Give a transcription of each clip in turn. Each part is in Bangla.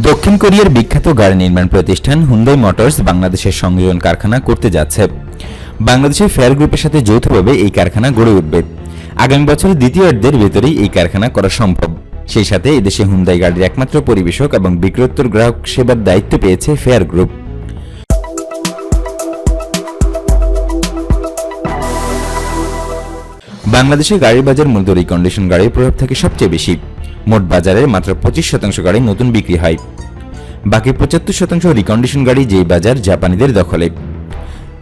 দক্ষিণ কোরিয়ার বিখ্যাত গাড়ি নির্মাণ প্রতিষ্ঠান হুন্ডাই মোটরস বাংলাদেশের সংযোজন কারখানা করতে যাচ্ছে। বাংলাদেশের ফেয়ার গ্রুপের সাথে যৌথভাবে এই কারখানা গড়ে উঠবে। আগামী বছরের দ্বিতীয়ার্ধের ভেতরেই এই কারখানা করা সম্ভব। সেই সাথে এদেশে হুন্ডাই গাড়ির একমাত্র পরিবেশক এবং বিক্রয়োত্তর গ্রাহক সেবার দায়িত্ব পেয়েছে ফেয়ার গ্রুপ। বাংলাদেশে গাড়ির বাজার মূলত রিকন্ডিশন গাড়ির প্রভাব থাকে সবচেয়ে বেশি। মোট বাজারের মাত্র 25% গাড়ি নতুন বিক্রি হয়, বাকি 75% রিকন্ডিশন গাড়ি, যেই বাজার জাপানিদের দখলে।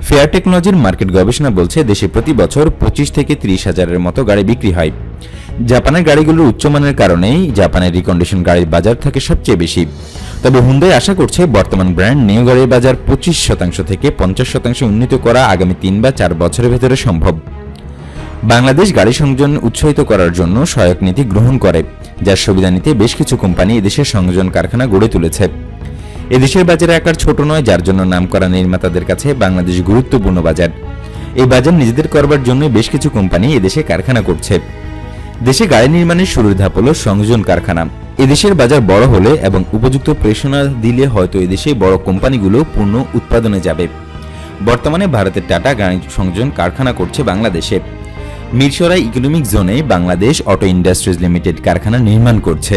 ফেয়ার টেকনোলজির মার্কেট গবেষণা বলছে দেশে প্রতি বছর 25 থেকে 30 হাজারের মতো গাড়ি বিক্রি হয়। জাপানের গাড়িগুলোর উচ্চমানের কারণেই জাপানের রিকন্ডিশন গাড়ির বাজার থাকে সবচেয়ে বেশি। তবে হুন্ডাই আশা করছে বর্তমান ব্র্যান্ড নিউ গাড়ির বাজার 25% থেকে 50% উন্নীত করা আগামী 3 বা 4 বছরের ভেতরে সম্ভব। বাংলাদেশ গাড়ি সংযোজন উৎসাহিত করার জন্য সহায়ক নীতি গ্রহণ করে, যার সুবিধা নিতে বেশ কিছু কোম্পানি এদেশের সংযোজন কারখানা গড়ে তুলেছে। এদেশের বাজারে আকার ছোট নয়, যার জন্য নামকরা নির্মাতাদের কাছে বাংলাদেশ গুরুত্বপূর্ণ বাজার। এই বাজার নিজেদের করবার জন্য বেশ কিছু কোম্পানি এদেশে কারখানা করছে। দেশে গাড়ি নির্মাণের শুরুর ধাপ হল সংযোজন কারখানা। এদেশের বাজার বড় হলে এবং উপযুক্ত প্রেষণা দিলে হয়তো এদেশে বড় কোম্পানিগুলো পূর্ণ উৎপাদনে যাবে। বর্তমানে ভারতের টাটা গাড়ি সংযোজন কারখানা করছে বাংলাদেশে। মিরসরাই ইকোনমিক জোনে বাংলাদেশ অটো ইন্ডাস্ট্রিজ লিমিটেড কারখানা নির্মাণ করছে।